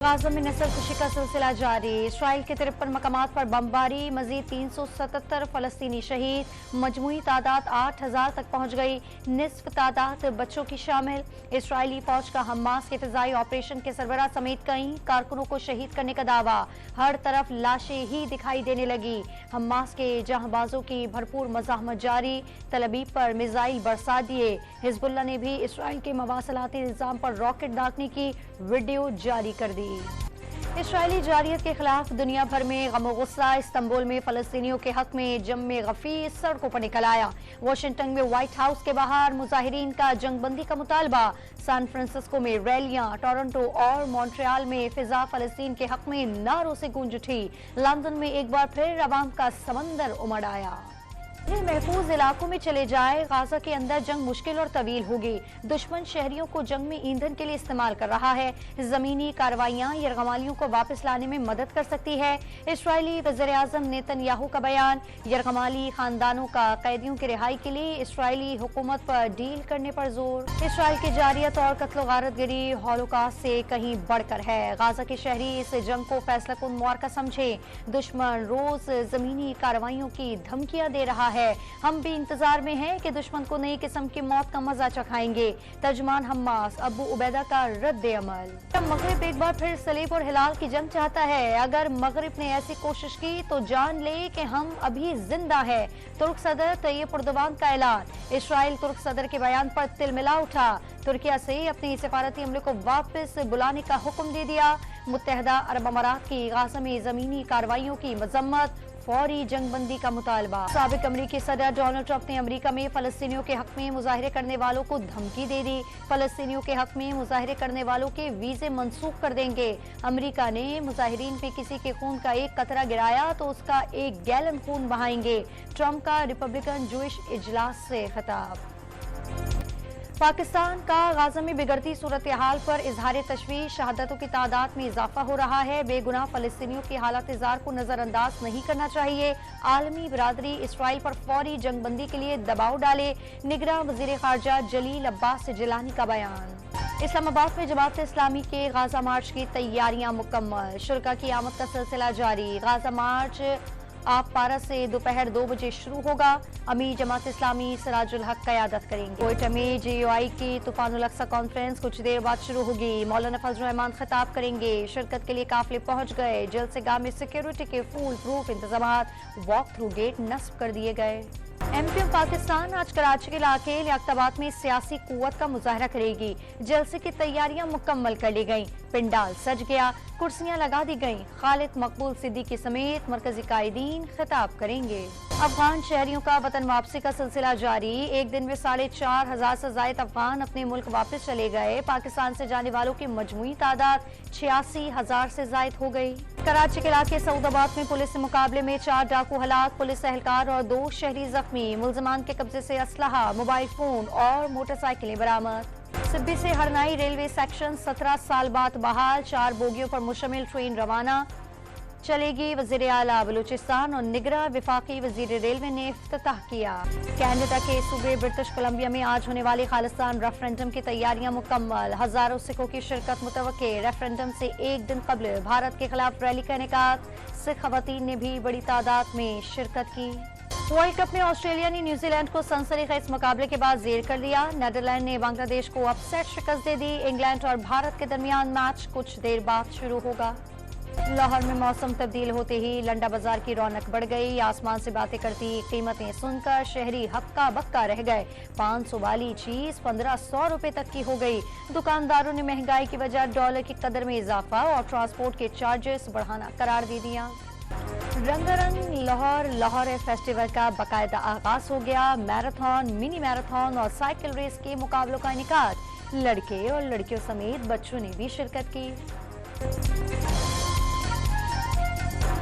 Gaza में नस्ल कुशी का सिलसिला जारी। इसराइल के 53 मकामात पर बमबारी, मजीद 377 फलस्तीनी शहीद, मजमूई तादाद 8000 तक पहुंच गई, निस्फ तादाद बच्चों की शामिल। इसराइली फौज का हमास के फिजाई ऑपरेशन के सरबराह समेत कई कारकुनों को शहीद करने का दावा। हर तरफ लाशें ही दिखाई देने लगी। हमास के जहांबाजों की भरपूर मज़ाहमत जारी, तल अबीब पर मिसाइल बरसा दिए। हिजबुल्लाह ने भी इसराइल के मवासलाती निज़ाम पर रॉकेट दागने की वीडियो जारी कर दी। इसराइली जारियत के खिलाफ दुनिया भर में गम गुस्सा। इस्तांबुल में फलस्तीनियों के हक में जम गफीर सड़कों पर निकल आया। वाशिंगटन में व्हाइट हाउस के बाहर मुजाहिरीन का जंगबंदी का मुतालबा। सैन फ्रांसिस्को में रैलियां, टोरंटो और मॉन्ट्रियल में फिजा फलस्तीन के हक में नारों से गूंज उठी। लंदन में एक बार फिर अवाम का समंदर उमड़ आया। महफूज इलाकों में चले जाए, गाजा के अंदर जंग मुश्किल और तवील होगी। दुश्मन शहरियों को जंग में ईंधन के लिए इस्तेमाल कर रहा है। जमीनी कार्रवाइयां यरगमालियों को वापस लाने में मदद कर सकती है। इसराइली वज़ीर-ए-आज़म नेतन्याहू का बयान। यरगमाली खानदानों का कैदियों की रिहाई के लिए इसराइली हुकूमत पर डील करने पर जोर। इसराइल की जारियत और कत्ल गारतगिरी हॉलोकॉस्ट से कहीं बढ़कर है। गाजा के शहरी इस जंग को फैसलाकुन मुआरका समझे। दुश्मन रोज जमीनी कार्रवाइयों की धमकियां दे रहा है। हम भी इंतजार में हैं कि दुश्मन को नई किस्म की मौत का मजा चखाएंगे। तर्जुमान हमास अबू उबैदा का रद्द अमल। मगरिब एक बार फिर सलीब और हिलाल की जंग चाहता है। अगर मगरिब ने ऐसी कोशिश की तो जान ले कि हम अभी जिंदा है। तुर्क सदर तैयब एर्दोगान का ऐलान। इसराइल तुर्क सदर के बयान पर तिलमिला उठा। तुर्किया से अपने सफारती अमले को वापस बुलाने का हुक्म दे दिया। मुत्तहदा अरब अमारात की गाजा में जमीनी कार्रवाइयों की मजम्मत, फौरी जंगबंदी का मुतालबा। साबिक अमरीकी सदर डोनाल्ड ट्रंप ने अमरीका में फलस्तीनियों के हक में मुजाहिरे करने वालों को धमकी दे दी। फलस्तीनियों के हक में मुजाहिरे करने वालों के वीजे मंसूख कर देंगे। अमरीका ने मुजाहिरीन पे किसी के खून का एक कतरा गिराया तो उसका 1 गैलन खून बहाएंगे। ट्रंप का रिपब्लिकन जूइश इजलास से खिताब। पाकिस्तान का गाजा में बिगड़ती सूरत हाल पर इजहार तशवीश। शहादतों की तादाद में इजाफा हो रहा है। बेगुनाह फलस्तीनियों की हालत जार को नजरअंदाज नहीं करना चाहिए। आलमी बरादरी इसराइल पर फौरी जंगबंदी के लिए दबाव डाले। निगरां वजीर खारजा जलील अब्बास जिलानी का बयान। इस्लामाबाद में जमात इस्लामी के गाजा मार्च की तैयारियां मुकम्मल। शुरका की आमद का सिलसिला जारी। गाजा मार्च आप पारा से दोपहर 2 बजे शुरू होगा। अमीर जमात इस्लामी सिराजुल हक क़यादत करेंगे। कोयटा में JUI की तूफानुल अक्सा कॉन्फ्रेंस कुछ देर बाद शुरू होगी। मौलाना फजल रहमान खिताब करेंगे। शिरकत के लिए काफिले पहुंच गए। जलसेगाह में सिक्योरिटी के फूल प्रूफ इंतजामात, वॉक थ्रू गेट नस्ब कर दिए गए। MPM पाकिस्तान आज कराची के इलाके लियाकताबाद में सियासी कुव्वत का मुजाहरा करेगी। जलसे की तैयारियां मुकम्मल कर ली गईं। पिंडाल सज गया, कुर्सियां लगा दी गईं। खालिद मकबूल सिद्दीकी समेत मरकजी कायदीन खिताब करेंगे। अफगान शहरियों का वतन वापसी का सिलसिला जारी। एक दिन में 4500 से जायद अफगान अपने मुल्क वापस चले गए। पाकिस्तान से जाने वालों की मजमूई तादाद 86,000 से जायद हो गई। कराची के इलाके सऊदाबाद में पुलिस से मुकाबले में 4 डाकू हलाक, पुलिस एहलकार और 2 शहरी जख्मी। मुलजमान के कब्जे से असलहा, मोबाइल फोन और मोटरसाइकिलें बरामद। सिब्बी से हरनाई रेलवे सेक्शन 17 साल बाद बहाल। 4 बोगियों पर मुश्तमिल ट्रेन रवाना चलेगी। वजीर आला बलूचिस्तान और निगरां वफाकी वजीर रेलवे ने इफ्तिताह किया। कैनेडा के सूबे ब्रिटिश कोलंबिया में आज होने वाले खालिस्तान रेफरेंडम की तैयारियां मुकम्मल। हजारों सिखों की शिरकत मुतवक्के। रेफरेंडम से एक दिन कबल भारत के खिलाफ रैली का इनेकाद। सिख खवातीन ने भी बड़ी तादाद में शिरकत की। वर्ल्ड कप में ऑस्ट्रेलिया ने न्यूजीलैंड को सनसनीखेज मुकाबले के बाद जेर कर दिया। नीदरलैंड ने बांग्लादेश को अपसेट शिकस्त दे दी। इंग्लैंड और भारत के दरमियान मैच कुछ देर बाद शुरू होगा। लाहौर में मौसम तब्दील होते ही लंडा बाजार की रौनक बढ़ गई। आसमान से बातें करती कीमतें सुनकर शहरी हक्का बक्का रह गए। 500 वाली चीज 1500 रुपए तक की हो गई। दुकानदारों ने महंगाई की वजह डॉलर की कदर में इजाफा और ट्रांसपोर्ट के चार्जेस बढ़ाना करार दे दिया। रंगारंग लाहौर फेस्टिवल का बाकायदा आगाज हो गया। मैराथन, मिनी मैराथन और साइकिल रेस के मुकाबलों का इनेकाद। लड़के और लड़कियों समेत बच्चों ने भी शिरकत की।